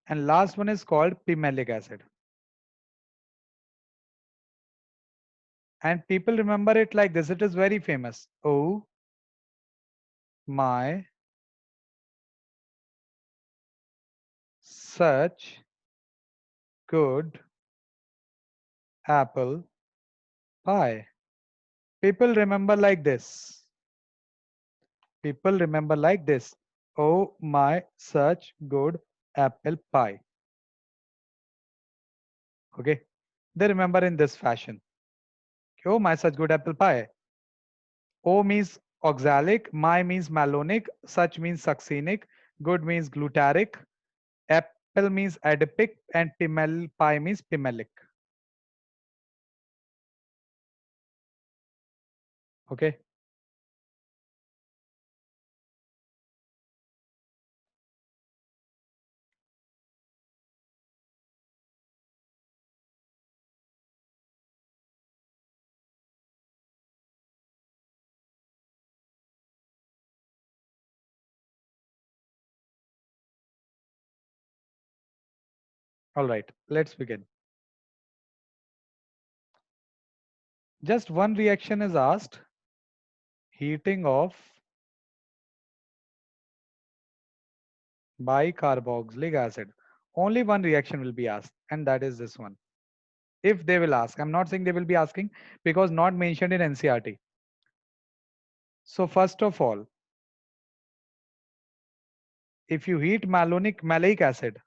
And last one is called pimellic acid. And people remember it like this. It is very famous. Oh my, such good apple pie. People remember like this. People remember like this. Oh my, such good apple pie. Okay. They remember in this fashion. Oh my, such good apple pie. O means oxalic, my means malonic, such means succinic, good means glutaric, apple means adipic, and pie means pimellic. Okay. All right. Let's begin. Just one reaction is asked. Heating of bicarboxylic acid. Only one reaction will be asked, and that is this one. If they will ask, I'm not saying they will be asking because not mentioned in NCERT. So first of all, if you heat maleic acid,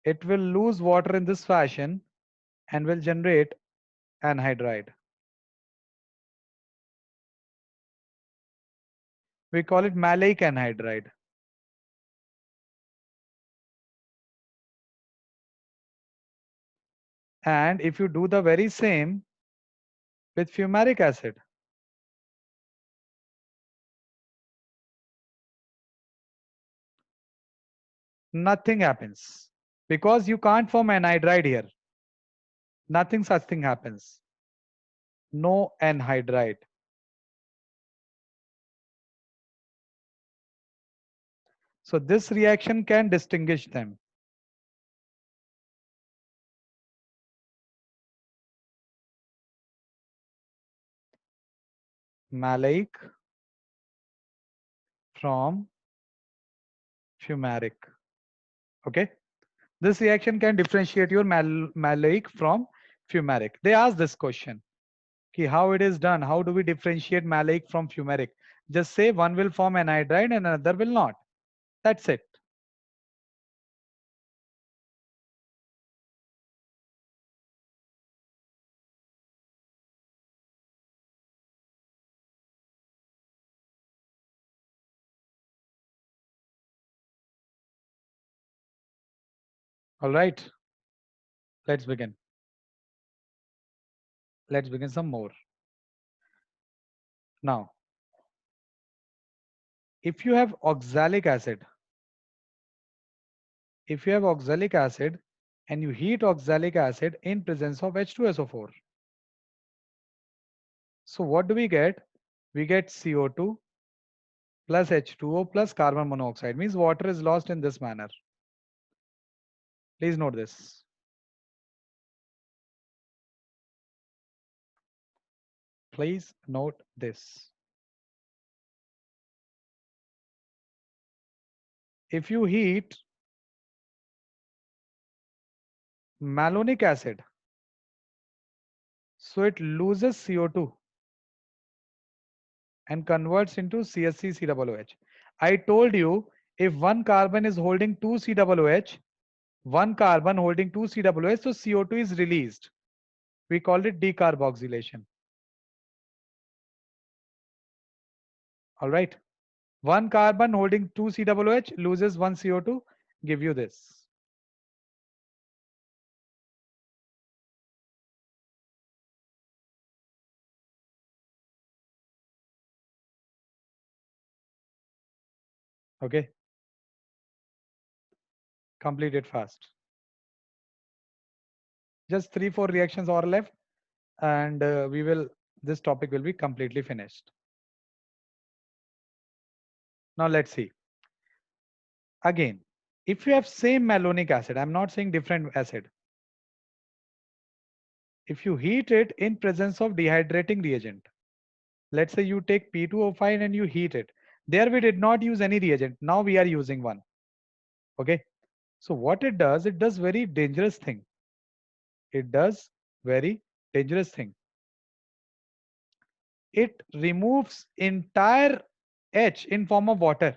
it will lose water in this fashion and will generate anhydride. We call it maleic anhydride. And if you do the very same with fumaric acid, nothing happens because you can't form anhydride here. Nothing such thing happens. No anhydride. So this reaction can distinguish them. Maleic from fumaric. Okay. This reaction can differentiate your maleic from fumaric. They asked this question. Ki how it is done? How do we differentiate maleic from fumaric? Just say one will form anhydride and another will not. That's it. All right. Let's begin. Let's begin some more. Now, if you have oxalic acid, and you heat oxalic acid in presence of H2SO4. So what do we get? We get CO2 plus H2O plus carbon monoxide, means water is lost in this manner. Please note this. Please note this. If you heat malonic acid, so it loses CO2 and converts into CSC-COOH. I told you if one carbon is holding 2 COOH, one carbon holding 2 COOH, so CO2 is released. We call it decarboxylation. All right. One carbon holding 2 COOH loses 1 CO2, give you this. Okay, complete it fast. Just 3-4 reactions are left, and this topic will be completely finished. Now let's see. Again, if you have same malonic acid, I'm not saying different acid. If you heat it in presence of dehydrating reagent, let's say you take P2O5 and you heat it. There we did not use any reagent. Now we are using one. Okay. So what it does very dangerous thing. It does very dangerous thing. It removes entire H in form of water.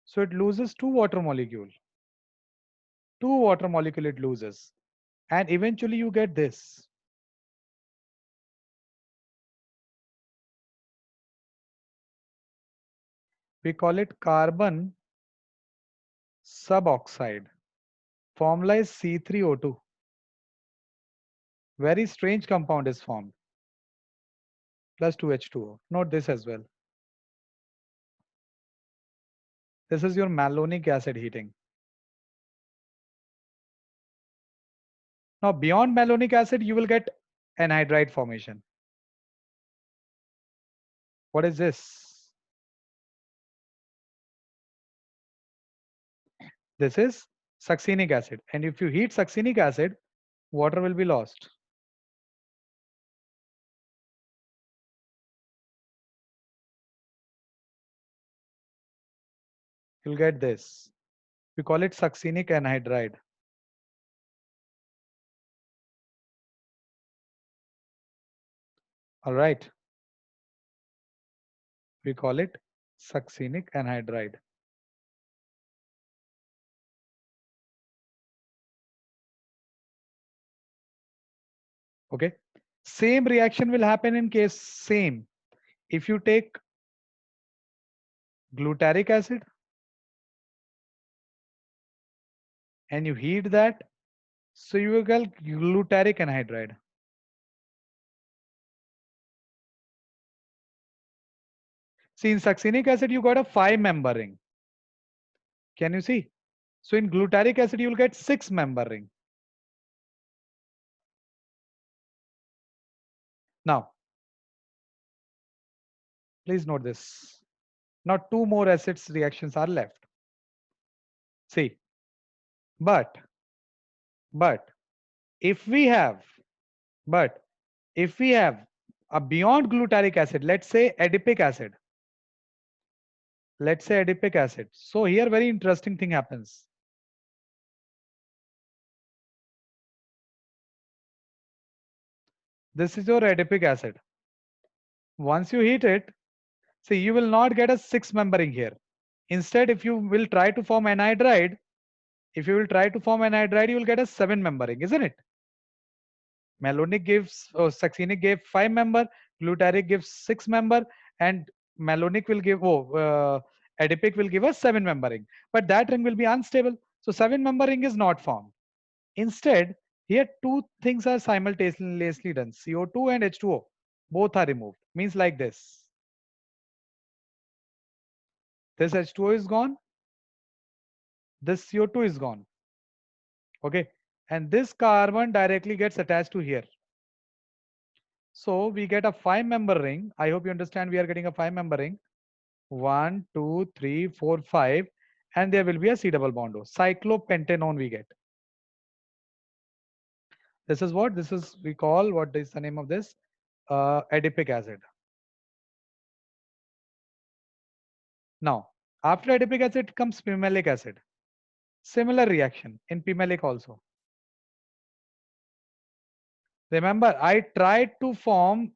So it loses two water molecule. Two water molecule it loses. And eventually you get this. We call it carbon suboxide. Formula is C3O2. Very strange compound is formed. Plus 2H2O. Note this as well. This is your malonic acid heating. Now beyond malonic acid, you will get anhydride formation. What is this? This is succinic acid. And if you heat succinic acid, water will be lost. You'll get this. We call it succinic anhydride. All right. We call it succinic anhydride. Okay. Same reaction will happen in case same. If you take glutaric acid and you heat that, so you will get glutaric anhydride. See, in succinic acid, you got a 5-member ring. Can you see? So in glutaric acid, you will get 6-member ring. Now, please note this. Now, two more acids reactions are left. See, but if we have a beyond glutaric acid, let's say adipic acid. Let's say adipic acid. So here very interesting thing happens. This is your adipic acid. Once you heat it, see, you will not get a 6-member ring here. Instead, if you will try to form anhydride, you will get a 7-member ring, isn't it? Malonic gives, succinic gave 5-member, glutaric gives 6-member, and malonic will give, adipic will give a 7-member ring. But that ring will be unstable. So 7-member ring is not formed. Instead, here two things are simultaneously done. CO2 and H2O, both are removed. Means like this. This H2O is gone. This CO2 is gone. Okay. And this carbon directly gets attached to here. So we get a 5-member ring. I hope you understand we are getting a 5-member ring. 1, 2, 3, 4, 5. And there will be a C double bond O. Cyclopentanone we get. This is what? This is, we call, what is the name of this? Adipic acid. Now, after adipic acid comes pimelic acid. Similar reaction in pimelic also. Remember, I tried to form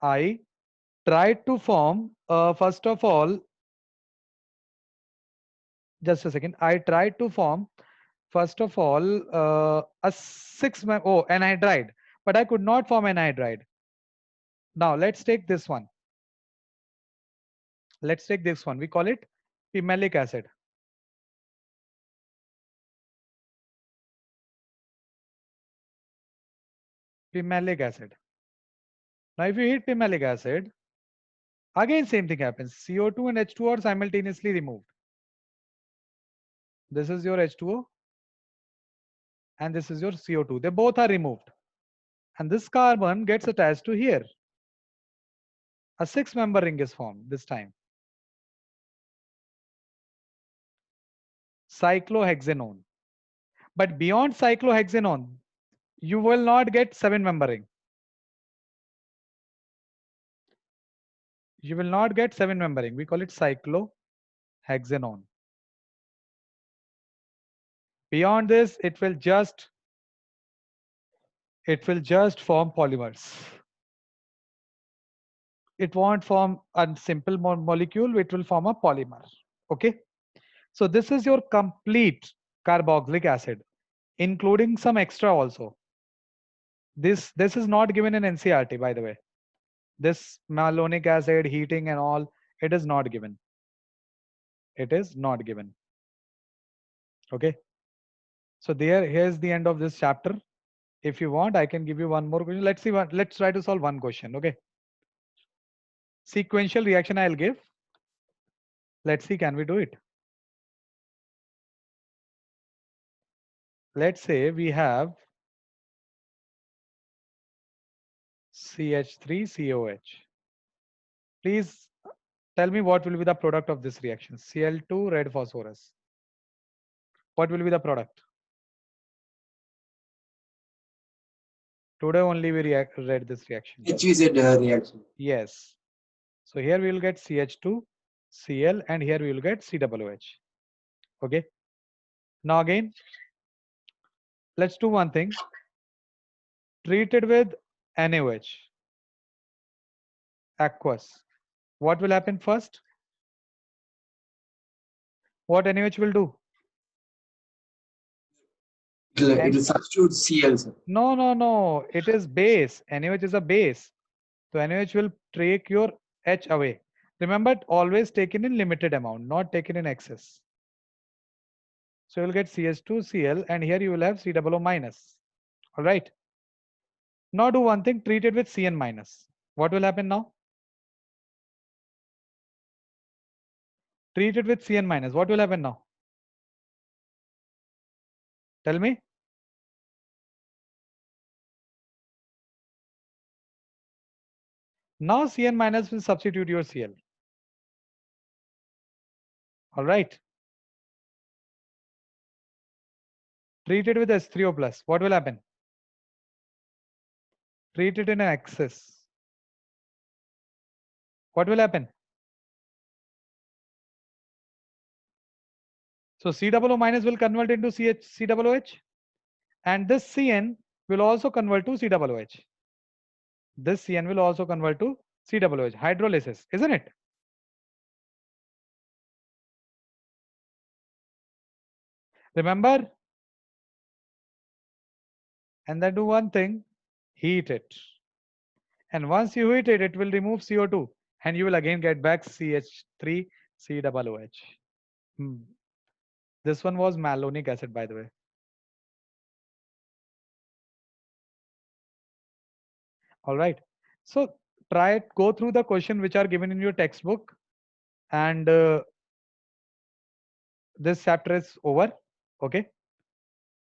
first of all, just a second. I tried to form first of all a 6-member anhydride, but I could not form anhydride. Now let's take this one. Let's take this one. We call it pimelic acid. Pimelic acid. Now if you heat pimelic acid, Again, same thing happens. CO2 and H2O are simultaneously removed. This is your H2O and this is your CO2. They both are removed. And this carbon gets attached to here. A 6-member ring is formed this time. Cyclohexanone. But beyond cyclohexanone, you will not get 7-member ring. You will not get 7-member ring. We call it cyclohexanone. Beyond this, it will just form polymers. It won't form a simple molecule, it will form a polymer. Okay. So this is your complete carboxylic acid, including some extra also. This is not given in NCERT, by the way. This malonic acid, heating and all, it is not given. It is not given. Okay. So here's the end of this chapter. If you want, I can give you one more question. Let's see what. Let's try to solve one question. Okay. Sequential reaction I'll give. Let's see, can we do it? Let's say we have CH3COH. Please tell me what will be the product of this reaction. Cl2 red phosphorus. What will be the product? Today only we read this reaction. HVZ reaction. Yes. So here we will get CH2, Cl, and here we will get COOH. Okay. Now again, let's do one thing. Treat it with NaOH, aqueous. What will happen first? What NaOH will do? It will substitute Cl, sir. No. It is base. NaOH is a base. So NaOH will take your H away. Remember, always taken in limited amount, not taken in excess. So you will get CH2Cl, and here you will have COO minus. All right. Now do one thing, treat it with Cn minus. What will happen now? Treat it with Cn minus. What will happen now? Tell me. Now Cn minus will substitute your Cl. All right. Treat it with H3O plus. What will happen? Treat it in an excess. What will happen? So COO minus will convert into COOH, and this Cn will also convert to COOH. This Cn will also convert to COOH. Hydrolysis, isn't it? Remember? And then do one thing, heat it. And once you heat it, it will remove CO2, and you will again get back CH3COOH. This one was malonic acid, by the way. All right. So go through the question which are given in your textbook, and this chapter is over. Okay.